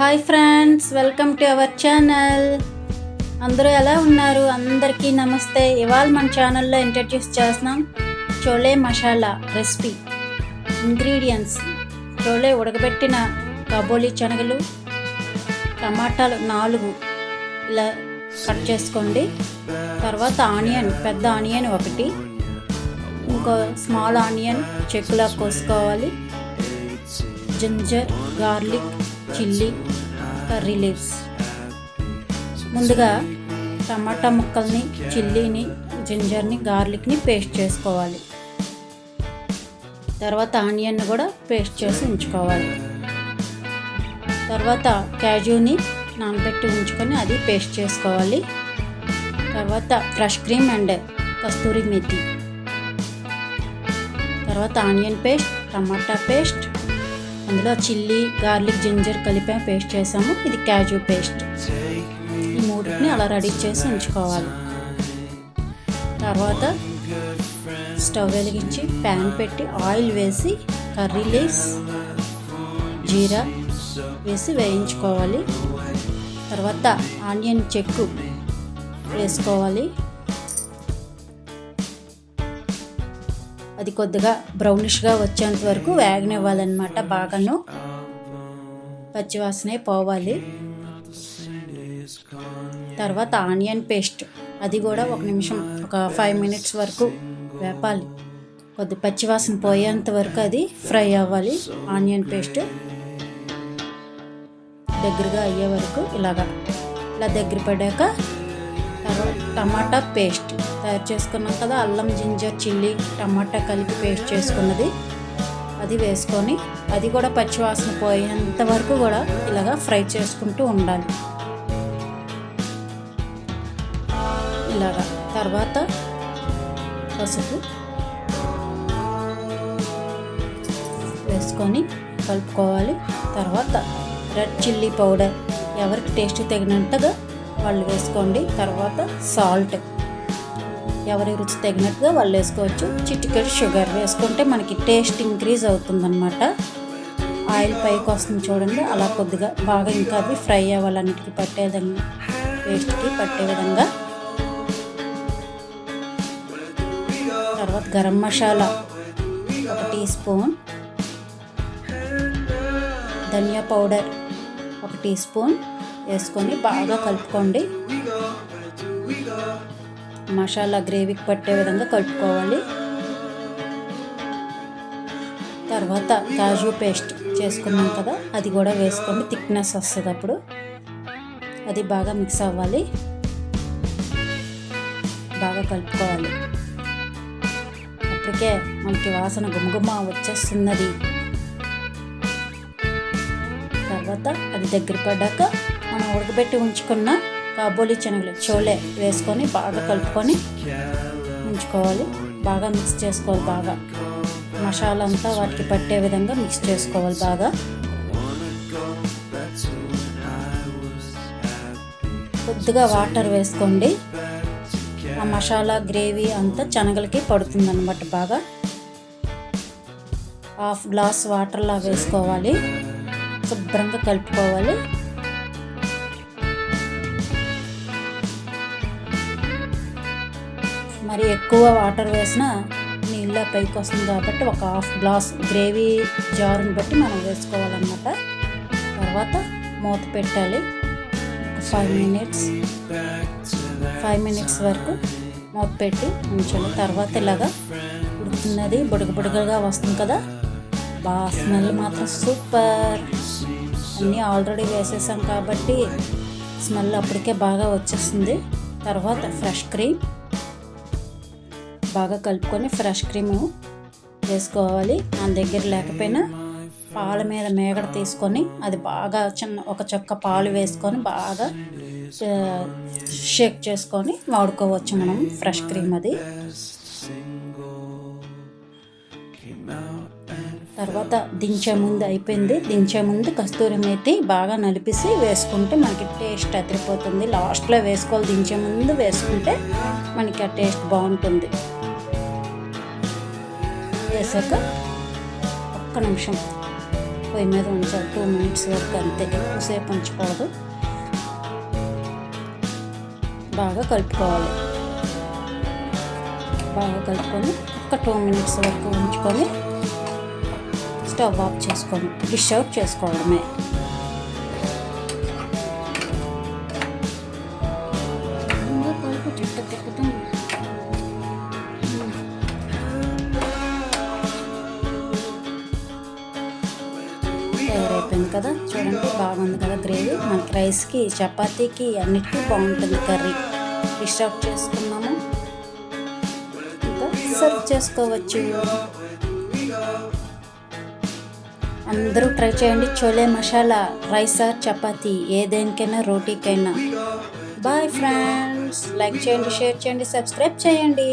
Hi friends, welcome to our channel. అందరూ ఎలా ఉన్నారు? అందరికీ నమస్తే. ఇవాళ మన ఛానల్లో ఇంట్రడ్యూస్ చేస్తున్నాం చోలే మసాలా రెసిపీ. ఇంగ్రీడియంట్స్: చోలే ఉడకబెట్టిన కాబోలి శనగలు, టమాటాలు 4 ఇలా కట్ చేసుకోండి. తర్వాత ఆనియన్, పెద్ద ఆనియన్ 1, ఇంకో స్మాల్ ఆనియన్ చెక్కులా కోసుకోవాలి. Ginger, garlic, chilli, curry leaves. ముందుగా టమాటా ముక్కల్ని, చిల్లీని, జింజర్ని, గార్లిక్ని పేస్ట్ చేసుకోవాలి. తర్వాత ఆనియన్ కూడా పేస్ట్ చేసి ఉంచుకోవాలి. తర్వాత క్యాజూని నానబెట్టి ఉంచుకొని అది పేస్ట్ చేసుకోవాలి. తర్వాత ఫ్రెష్ క్రీమ్ అండ్ కస్తూరి మెథి. తర్వాత ఆనియన్ పేస్ట్, టమాటా పేస్ట్, అందులో చిల్లీ, గార్లిక్, జింజర్ కలిపి పేస్ట్ చేసాము. ఇది క్యాజూ పేస్ట్. ఈ 3ని అలా రెడీ చేసి ఉంచుకోవాలి. తర్వాత స్టవ్ వెలిగించి ప్యాన్ పెట్టి ఆయిల్ వేసి కర్రీ లీవ్స్, జీరా వేసి వేయించుకోవాలి. తర్వాత ఆనియన్ చెక్కు వేసుకోవాలి. అది కొద్దిగా బ్రౌనిష్గా వచ్చేంత వరకు వేగనివ్వాలన్నమాట. బాగాను పచ్చివాసనే పోవాలి. తర్వాత ఆనియన్ పేస్ట్, అది కూడా 1 నిమిషం, ఒక 5 మినిట్స్ వరకు వేపాలి. కొద్ది పచ్చివాసన పోయేంత వరకు అది ఫ్రై అవ్వాలి. ఆనియన్ పేస్ట్ దగ్గరగా అయ్యే వరకు ఇలా దగ్గర పడ్డాక టమాటా పేస్ట్ తయారు చేసుకున్నాం కదా, అల్లం, జింజర్, చిల్లీ, టమాటా కలిపి పేస్ట్ చేసుకున్నది అది వేసుకొని అది కూడా పచ్చివాసన పోయేంత వరకు కూడా ఇలాగా ఫ్రై చేసుకుంటూ ఉండాలి. ఇలాగా తర్వాత పసుపు వేసుకొని కలుపుకోవాలి. తర్వాత రెడ్ చిల్లీ పౌడర్ ఎవరికి టేస్ట్ తగినంతగా వాళ్ళు వేసుకోండి. తర్వాత సాల్ట్ ఎవరి రుచి తగినట్టుగా వాళ్ళు వేసుకోవచ్చు. చిటికెడు షుగర్ వేసుకుంటే మనకి టేస్ట్ ఇంక్రీజ్ అవుతుందన్నమాట. ఆయిల్ పైకి వస్తుంది చూడండి, అలా కొద్దిగా బాగా ఇంకా అది ఫ్రై అవ్వాలన్నిటికీ పట్టే విధంగా, పేస్ట్కి పట్టే విధంగా. తర్వాత గరం మసాలా 1 టీ స్పూన్, ధనియా పౌడర్ 1 టీ స్పూన్ వేసుకొని బాగా కలుపుకోండి. మసాలా గ్రేవీకి పట్టే విధంగా కలుపుకోవాలి. తర్వాత కాజు పేస్ట్ చేసుకున్నాం కదా, అది కూడా వేసుకోండి. థిక్నెస్ వస్తుంది అప్పుడు. అది బాగా మిక్స్ అవ్వాలి. బాగా కలుపుకోవాలి. అప్పటికే మనకి వాసన గుమగుమ వచ్చేస్తున్నది. తర్వాత అది దగ్గర పడ్డాక మనం ఉడకబెట్టి ఉంచుకున్న కాబోలి శనగలు, చోలే వేసుకొని బాగా కలుపుకొని ఉంచుకోవాలి. బాగా మిక్స్ చేసుకోవాలి. బాగా మసాలా అంతా వాటికి పట్టే విధంగా మిక్స్ చేసుకోవాలి బాగా. కొద్దిగా వాటర్ వేసుకోండి. ఆ మసాలా గ్రేవీ అంతా శనగలకి పడుతుందన్నమాట. బాగా 1/2 గ్లాస్ వాటర్లా వేసుకోవాలి. శుభ్రంగా కలుపుకోవాలి. మరి ఎక్కువ వాటర్ వేసినా నీళ్ళ పైకి వస్తుంది కాబట్టి ఒక 1/2 గ్లాస్ గ్రేవీ జారుని బట్టి మనం వేసుకోవాలన్నమాట. తర్వాత మూత పెట్టాలి. 5 మినిట్స్ వరకు మూత పెట్టి ఉంచాలి. తర్వాత ఇలాగా ఉడుకుతున్నది, బుడగబుడగగా వస్తుంది కదా, బాగా స్మెల్ మాత్రం సూపర్. అన్నీ ఆల్రెడీ వేసేసాం కాబట్టి స్మెల్ అప్పటికే బాగా వచ్చేస్తుంది. తర్వాత ఫ్రెష్ క్రీమ్ బాగా కలుపుకొని ఫ్రెష్ క్రీమ్ వేసుకోవాలి. మన దగ్గర లేకపోయినా పాల మీద మేగడ తీసుకొని అది బాగా ఒక చుక్క పాలు వేసుకొని బాగా షేక్ చేసుకొని వాడుకోవచ్చు మనం ఫ్రెష్ క్రీమ్ అది. తర్వాత దించే ముందు అయిపోయింది. దించే ముందు కస్తూరి మేతి బాగా నలిపేసి వేసుకుంటే మనకి టేస్ట్ అదిరిపోతుంది. లాస్ట్లో వేసుకోవాలి. దించే ముందు వేసుకుంటే మనకి ఆ టేస్ట్ బాగుంటుంది. వేసాక 1 నిమిషం పొయ్యి మీద ఉంచాలి 2 మినిట్స్ వరకు, అంతే, ఎక్కువసేపు ఉంచకూడదు. బాగా కలుపుకోవాలి. బాగా కలుపుకొని ఒక 2 మినిట్స్ వరకు ఉంచుకొని స్టవ్ ఆఫ్ చేసుకొని డిష్ అవుట్ చేసుకోవడమే. కలుపు చుట్టూ తిప్పుతాం. తయారైపోయింది కదా, చూడండి బాగుంది కదా గ్రేవీ. మనకి రైస్కి, చపాతీకి అన్నిటికీ బాగుంటుంది కర్రీ. డిష్ అవుట్ చేసుకున్నాము, ఇంకా సర్వ్ చేసుకోవచ్చు. అందరూ ట్రై చేయండి చోలే మసాలా రైస్ ఆర్ చపాతీ, ఏదేనికైనా రోటీకైనా. బాయ్ ఫ్రెండ్స్, లైక్ చేయండి, షేర్ చేయండి, సబ్స్క్రైబ్ చేయండి.